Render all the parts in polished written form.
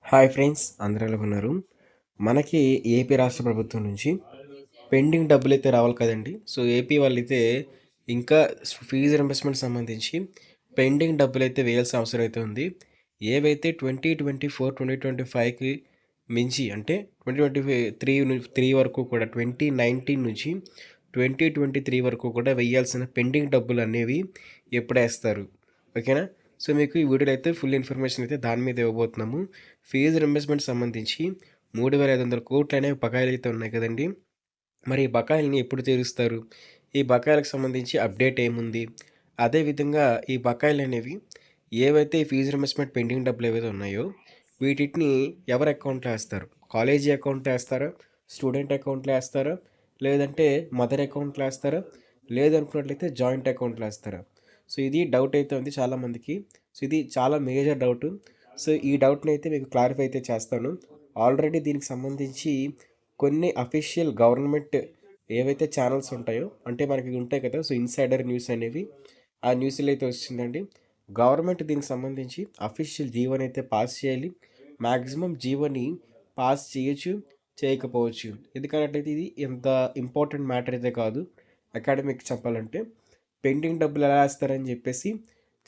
Hi friends, అందరూ ఎలా ఉన్నారు? మనకి ఏపీ రాష్ట్ర ప్రభుత్వం నుంచి పెండింగ్ డబ్బులైతే రావాలి కదండీ! సో, ఏపీ వాళ్ళైతే ఇంకా ఫీజు రీయింబర్స్‌మెంట్ సంబంధించి పెండింగ్ డబ్బులైతే వేయాల్సిన అవసరం అయితే ఉంది. ఏవైతే 2024, 2025కి మించి అంటే 2023 వరకు కూడా 2019 నుంచి 2023 వరకు కూడా వేయాల్సిన పెండింగ్ డబ్బులనేవి ఎప్పుడేస్తారు? ఓకేనా? సో, మీకు ఈ వీడియోలో అయితే ఫుల్ ఇన్ఫర్మేషన్ అయితే దాని మీద ఇవ్వబోతున్నాము. ఫీజు రీయింబర్స్‌మెంట్ సంబంధించి 3,500,00,00,000 అనేవి బకాయిలైతే ఉన్నాయి కదండీ! మరి ఈ బకాయిల్ని ఎప్పుడు తీరుస్తారు? ఈ బకాయిలకు సంబంధించి అప్డేట్ ఏముంది? అదేవిధంగా ఈ బకాయిలనేవి ఏవైతే ఈ ఫీజు రీయింబర్స్‌మెంట్ పెండింగ్ డబ్బులు ఏవైతే ఉన్నాయో, వీటిని ఎవరి అకౌంట్‌లో ఏస్తారు? కాలేజీ అకౌంట్‌లో ఏస్తారా? స్టూడెంట్ అకౌంట్‌లో ఏస్తారా? లేదంటే మదర్ అకౌంట్‌లో ఏస్తారా? లేదనుకున్నట్లయితే జాయింట్ అకౌంట్‌లో ఏస్తారా? సో, ఇది డౌట్ అయితే ఉంది చాలామందికి. సో, ఇది చాలా మేజర్ డౌటు. సో, ఈ డౌట్‌నైతే మీకు క్లారిఫై అయితే చేస్తాను. ఆల్రెడీ దీనికి సంబంధించి కొన్ని అఫీషియల్ గవర్నమెంట్ ఏవైతే ఛానెల్స్ ఉంటాయో, అంటే మనకి ఉంటాయి కదా! సో, ఇన్‌సైడర్ న్యూస్ అనేవి, ఆ న్యూస్‌లో అయితే వచ్చిందండి. గవర్నమెంట్ దీనికి సంబంధించి అఫీషియల్ జీవోనైతే పాస్ చేయాలి. మాక్సిమం జీవోని పాస్ చేయొచ్చు, చేయకపోవచ్చు. ఎందుకన్నట్లయితే ఇది ఎంత ఇంపార్టెంట్ మ్యాటర్ అయితే కాదు. అకాడమిక్ చెప్పాలంటే. పెండింగ్ డబ్బులు ఎలా ఏస్తారని చెప్పేసి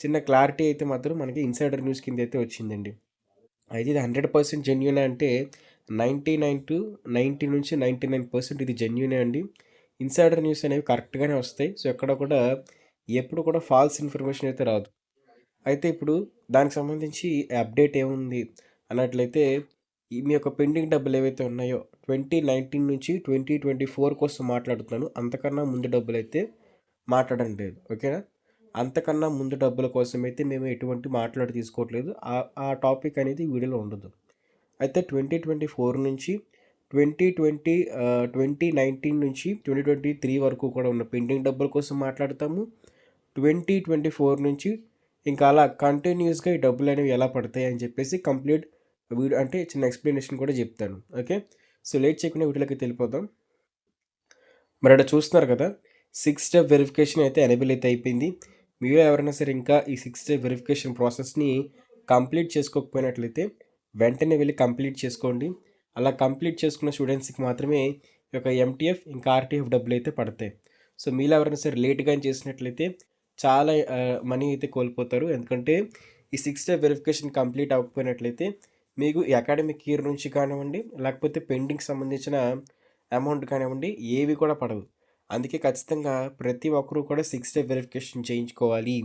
చిన్న క్లారిటీ అయితే మాత్రం మనకి ఇన్‌సైడర్ న్యూస్ కిందైతే వచ్చిందండి. అయితే ఇది 100% జెన్యూనే అంటే 99 నుంచి 99% ఇది జెన్యూనే అండి. ఇన్‌సైడర్ న్యూస్ అనేవి కరెక్ట్‌గానే వస్తాయి. సో, ఎక్కడ కూడా ఎప్పుడు కూడా ఫాల్స్ ఇన్ఫర్మేషన్ అయితే రాదు. అయితే ఇప్పుడు దానికి సంబంధించి అప్డేట్ ఏముంది అన్నట్లయితే, ఈ మీ యొక్క పెండింగ్ డబ్బులు ఏవైతే ఉన్నాయో 2019 నుంచి 2024 కోసం మాట్లాడుతున్నాను. అంతకన్నా ముందు డబ్బులైతే మాట్లాడడం లేదు. ఓకేనా? అంతకన్నా ముందు డబ్బుల కోసమైతే మేము ఎటువంటి తీసుకోవట్లేదు. ఆ టాపిక్ అనేది వీడియోలో ఉండదు. అయితే 2024 నుంచి 2019 నుంచి 2023 వరకు కూడా ఉన్న పెండింగ్ డబ్బుల కోసం మాట్లాడతాము. 2024 నుంచి ఇంకా అలా కంటిన్యూయస్‌గా ఈ డబ్బులనేవి ఎలా పడతాయి అని చెప్పేసి కంప్లీట్ వీడియో అంటే చిన్న ఎక్స్‌ప్లనేషన్ కూడా చెప్తాను. ఓకే. సో, లేట్ చేయకుండా వీడియోలోకి వెళ్ళిపోదాం. మరి అక్కడ చూస్తున్నారు కదా! 6 స్టెప్ వెరిఫికేషన్ అయితే ఎనేబుల్ అయితే అయిపోయింది. మీలో ఎవరైనా సరే ఇంకా ఈ 6 స్టెప్ వెరిఫికేషన్ ప్రాసెస్‌ని కంప్లీట్ చేసుకోకపోయినట్లయితే వెంటనే వెళ్లి కంప్లీట్ చేసుకోండి. అలా కంప్లీట్ చేసుకున్న స్టూడెంట్స్‌కి మాత్రమే ఈ యొక్క ఎంటీఎఫ్ ఇంకా ఆర్టీఎఫ్ డబ్బులైతే పడతాయి. సో, మీలో ఎవరైనా సరే లేట్‌గా చేసినట్లయితే చాలా మనీ అయితే కోల్పోతారు. ఎందుకంటే ఈ 6 స్టెప్ వెరిఫికేషన్ కంప్లీట్ అవ్వకపోయినట్లయితే మీకు ఈ అకాడమిక్ ఇయర్ నుంచి కానివ్వండి, లేకపోతే పెండింగ్‌కి సంబంధించిన అమౌంట్ కానివ్వండి, ఏవి కూడా పడవు. అందుకే ఖచ్చితంగా ప్రతి ఒక్కరు కూడా 6 స్టెప్ వెరిఫికేషన్ చేయించుకోవాలి.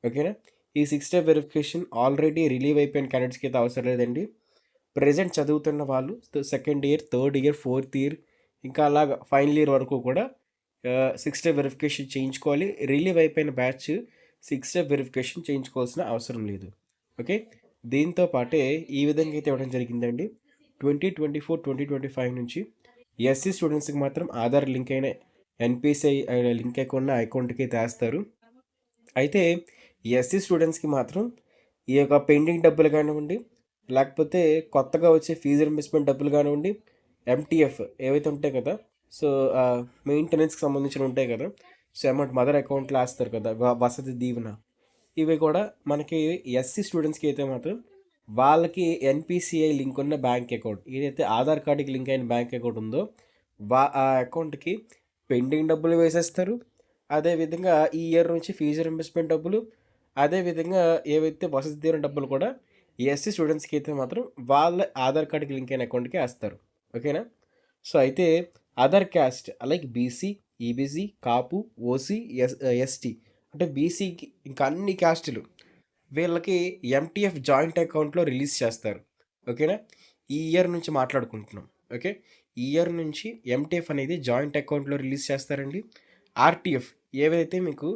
ఓకేనా? ఈ 6 స్టెప్ వెరిఫికేషన్ ఆల్రెడీ రిలీవ్ అయిపోయిన క్యాండిడేట్స్‌కి అయితే అవసరం లేదండి. ప్రెజెంట్ చదువుతున్న వాళ్ళు second year, third year, fourth year ఇంకా అలాగా ఫైనల్ ఇయర్ వరకు కూడా 6 స్టెప్ వెరిఫికేషన్ చేయించుకోవాలి. రిలీవ్ అయిపోయిన బ్యాచ్ 6 స్టెప్ వెరిఫికేషన్ చేయించుకోవాల్సిన అవసరం లేదు. ఓకే. దీంతో పాటే ఈ విధంగా అయితే ఇవ్వడం జరిగిందండి. 2024, 2025 నుంచి ఎస్సీ స్టూడెంట్స్‌కి మాత్రం ఆధార్ లింక్ అయిన ఎన్‌పీసీఐ లింక్ అకౌంట్‌ని ఆ అకౌంట్‌కి అయితే ఏస్తారు. అయితే ఎస్సీ స్టూడెంట్స్‌కి మాత్రం ఈ యొక్క పెండింగ్ డబ్బులు కానివ్వండి, లేకపోతే కొత్తగా వచ్చే ఫీజు రీయింబర్స్‌మెంట్ డబ్బులు కానివ్వండి, ఎంటీఎఫ్ ఏవైతే ఉంటాయి కదా! సో, మెయింటెనెన్స్‌కి సంబంధించినవి ఉంటాయి కదా! సో, అమౌంట్ మదర్ అకౌంట్‌లో ఏస్తారు కదా! వసతి దీవెన. ఇవి కూడా మనకి ఎస్సీ స్టూడెంట్స్‌కి అయితే మాత్రం వాళ్ళకి ఎన్‌పీసీఐ లింక్ ఉన్న బ్యాంక్ అకౌంట్ ఏదైతే ఆధార్ కార్డ్‌కి లింక్ అయిన బ్యాంక్ అకౌంట్ ఉందో ఆ అకౌంట్‌కి పెండింగ్ డబ్బులు వేసేస్తారు. అదేవిధంగా ఈ ఇయర్ నుంచి ఫీజు రీయింబర్స్‌మెంట్ డబ్బులు, అదేవిధంగా ఏవైతే వసతి దీవెన డబ్బులు కూడా ఎస్సీ స్టూడెంట్స్‌కి అయితే మాత్రం వాళ్ళ ఆధార్ కార్డ్‌కి లింక్ అయిన అకౌంట్‌కే ఏస్తారు. ఓకేనా? సో, అయితే other caste like BC, EBC, Kapu, OC, ST అంటే బీసీకి ఇంకా అన్ని క్యాస్టులు వీళ్ళకి ఎంటీఎఫ్ జాయింట్ అకౌంట్‌లో రిలీజ్ చేస్తారు. ఓకేనా? ఈ ఇయర్ నుంచి మాట్లాడుకుంటున్నాం. ఓకే. ఈ ఇయర్ నుంచి ఎంటీఎఫ్ అనేది జాయింట్ అకౌంట్‌లో రిలీజ్ చేస్తారండి. ఆర్టీఎఫ్ ఏవైతే మీకు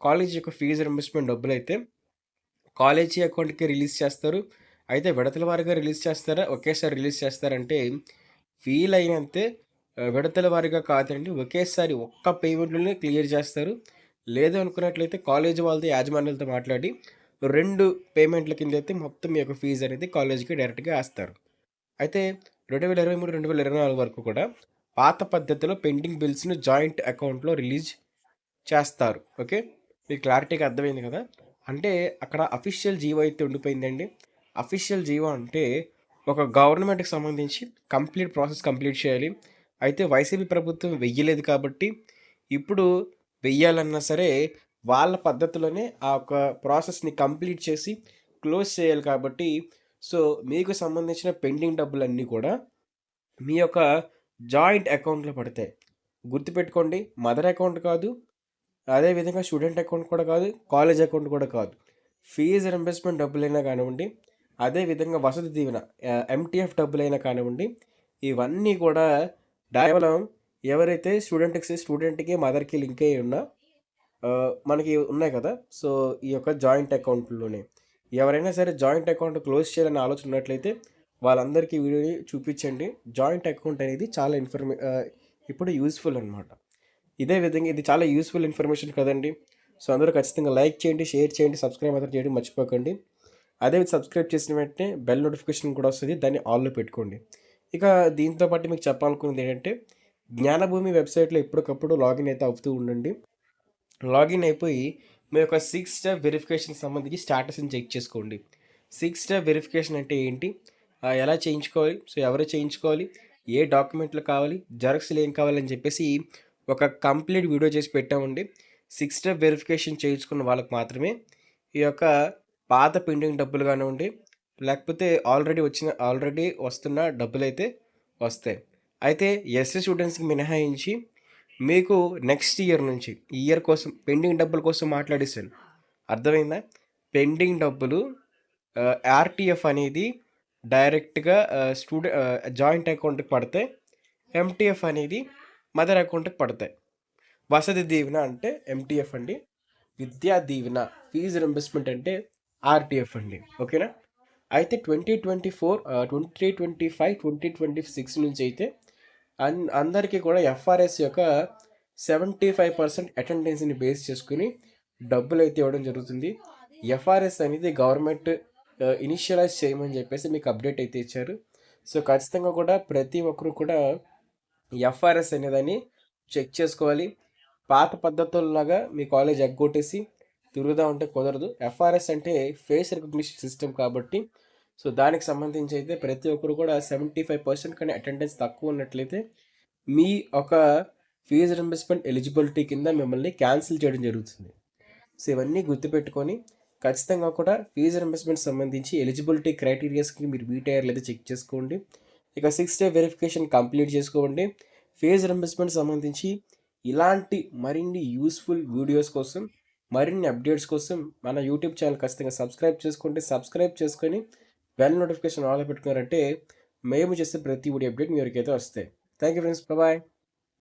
కాలేజ్ యొక్క ఫీజు రీయింబర్స్‌మెంట్ డబ్బులైతే కాలేజీ అకౌంట్‌కి రిలీజ్ చేస్తారు. అయితే విడతల వారీగా రిలీజ్ చేస్తారా? ఒకేసారి రిలీజ్ చేస్తారంటే వీలైనంతే విడతల వారీగా కాదండి. ఒకేసారి ఒక్క పేమెంట్‌లోనే క్లియర్ చేస్తారు. లేదు అనుకున్నట్లయితే కాలేజీ వాళ్ళతో యాజమాన్యాలతో మాట్లాడి 2 పేమెంట్‌ల కిందైతే మొత్తం మీ యొక్క ఫీజ్ అనేది కాలేజీకి డైరెక్ట్‌గా ఏస్తారు. అయితే 2023, 2024 వరకు కూడా పాత పద్ధతిలో పెండింగ్ బిల్స్‌ని జాయింట్ అకౌంట్‌లో రిలీజ్ చేస్తారు. ఓకే. మీకు క్లారిటీగా అర్థమైంది కదా! అంటే అక్కడ అఫీషియల్ జీవో అయితే ఉండిపోయిందండి. అఫీషియల్ జీవో అంటే ఒక గవర్నమెంట్‌కి సంబంధించి కంప్లీట్ చేయాలి. అయితే వైసీపీ ప్రభుత్వం వెయ్యలేదు కాబట్టి, ఇప్పుడు వెయ్యాలన్నా సరే వాళ్ళ పద్ధతిలోనే ఆ ఒక ప్రాసెస్‌ని కంప్లీట్ చేసి క్లోజ్ చేయాలి కాబట్టి, సో మీకు సంబంధించిన పెండింగ్ డబ్బులన్నీ కూడా మీ యొక్క జాయింట్ అకౌంట్‌లో పడతాయి. గుర్తుపెట్టుకోండి, మదర్ అకౌంట్ కాదు, అదే విధంగా స్టూడెంట్ అకౌంట్ కూడా కాదు, కాలేజ్ అకౌంట్ కూడా కాదు. ఫీజ్ రీయింబర్స్‌మెంట్ డబ్బులైనా కానివ్వండి, అదే విధంగా వసతి దీవెన ఎంటీఎఫ్ డబ్బులైనా కానివ్వండి, ఇవన్నీ కూడా కేవలం ఎవరైతే స్టూడెంట్‌కి, మదర్‌కి లింక్ అయ్యి ఉన్న మనకి ఉన్నాయి కదా! సో, ఈ యొక్క జాయింట్ అకౌంట్‌లోనే. ఎవరైనా సరే జాయింట్ అకౌంట్ క్లోజ్ చేయాలని ఆలోచన ఉన్నట్లయితే వాళ్ళందరికీ వీడియోని చూపించండి. జాయింట్ అకౌంట్ అనేది చాలా ఇప్పుడు యూజ్‌ఫుల్ అనమాట. ఇదే విధంగా ఇది చాలా యూజ్‌ఫుల్ ఇన్ఫర్మేషన్ కదండీ! సో, అందరూ ఖచ్చితంగా లైక్ చేయండి, షేర్ చేయండి, సబ్స్క్రైబ్ మాత్రం చేయడం మర్చిపోకండి. అదే సబ్స్క్రైబ్ చేసిన వెంటనే బెల్ నోటిఫికేషన్ కూడా వస్తది. దాన్ని ఆల్‌లో పెట్టుకోండి. ఇక దీంతో పాటు మీకు చెప్పాలనుకున్నది ఏంటంటే, జ్ఞానభూమి వెబ్‌సైట్‌లో ఎప్పటికప్పుడు లాగిన్ అయితే అవుతూ ఉండండి. లాగిన్ అయిపోయి మీ యొక్క 6 స్టెప్ వెరిఫికేషన్‌కి సంబంధించి స్టేటస్‌ని చెక్ చేసుకోండి. 6 స్టెప్ వెరిఫికేషన్ అంటే ఏంటి? ఎలా చేయించుకోవాలి? సో, ఎవరు చేయించుకోవాలి? ఏ డాక్యుమెంట్లు కావాలి? జిరాక్స్‌లు ఏం కావాలని చెప్పేసి ఒక కంప్లీట్ వీడియో చేసి పెట్టామండి. 6 స్టెప్ వెరిఫికేషన్ చేయించుకున్న వాళ్ళకి మాత్రమే ఈ యొక్క పాత పెండింగ్ డబ్బులు కానివ్వండి, లేకపోతే ఆల్రెడీ వస్తున్న డబ్బులైతే వస్తాయి. అయితే ఎస్సీ స్టూడెంట్స్‌కి మినహాయించి మీకు నెక్స్ట్ ఇయర్ నుంచి ఈ ఇయర్ కోసం పెండింగ్ డబ్బుల కోసం మాట్లాడేసాను. అర్థమైందా? పెండింగ్ డబ్బులు ఆర్‌టీఎఫ్ అనేది డైరెక్ట్‌గా జాయింట్ అకౌంట్‌కి పడతాయి. ఎంటీఎఫ్ అనేది మదర్ అకౌంట్‌కి పడతాయి. వసతి దీవెన అంటే ఎంటీఎఫ్ అండి. విద్యా దీవెన ఫీజ్ రీయింబర్స్‌మెంట్ అంటే ఆర్‌టీఎఫ్ అండి. ఓకేనా? అయితే 2025, 2026 నుంచి అయితే అందరికీ కూడా ఎఫ్ఆర్ఎస్ యొక్క 75% అటెండెన్స్‌ని బేస్ చేసుకొని డబ్బులైతే ఇవ్వడం జరుగుతుంది. ఎఫ్ఆర్ఎస్ అనేది గవర్నమెంట్ ఇనిషియలైజ్ చేయమని చెప్పేసి మీకు అప్డేట్ అయితే ఇచ్చారు. సో, ఖచ్చితంగా కూడా ప్రతి ఒక్కరు కూడా ఎఫ్ఆర్ఎస్ అనేదాన్ని చెక్ చేసుకోవాలి. పాత పద్ధతుల్లాగా మీ కాలేజ్ ఎగ్గొట్టేసి తిరుగుతా ఉంటే కుదరదు. ఎఫ్ఆర్ఎస్ అంటే ఫేస్ రికగ్నిషన్ సిస్టమ్ కాబట్టి, సో, దానికి సంబంధించి అయితే ప్రతి ఒక్కరు కూడా 75% కన్నా అటెండెన్స్ తక్కువ ఉన్నట్లయితే మీ ఒక ఫీజ్ రీయింబర్స్‌మెంట్ ఎలిజిబిలిటీ కింద మిమ్మల్ని క్యాన్సిల్ చేయడం జరుగుతుంది. సో, ఇవన్నీ గుర్తుపెట్టుకొని ఖచ్చితంగా కూడా ఫీజ్ రీయింబర్స్‌మెంట్ సంబంధించి ఎలిజిబిలిటీ క్రైటీరియాస్‌కి మీరు మీట్ అయ్యారో లేదో చెక్ చేసుకోండి. ఇక 6 స్టెప్ వెరిఫికేషన్ కంప్లీట్ చేసుకోండి. ఫీజ్ రీయింబర్స్‌మెంట్ సంబంధించి ఇలాంటి మరిన్ని యూజ్‌ఫుల్ వీడియోస్ కోసం, మరిన్ని అప్డేట్స్ కోసం మన యూట్యూబ్ ఛానల్ ఖచ్చితంగా సబ్స్క్రైబ్ చేసుకోండి. సబ్స్క్రైబ్ చేసుకొని బెల్ నోటిఫికేషన్ ఆన్‌లో పెట్టుకున్నారంటే మేము చేసే ప్రతి వీడియో అప్డేట్ మీ వరకైతే వస్తాయి. Thank you friends. బాయ్.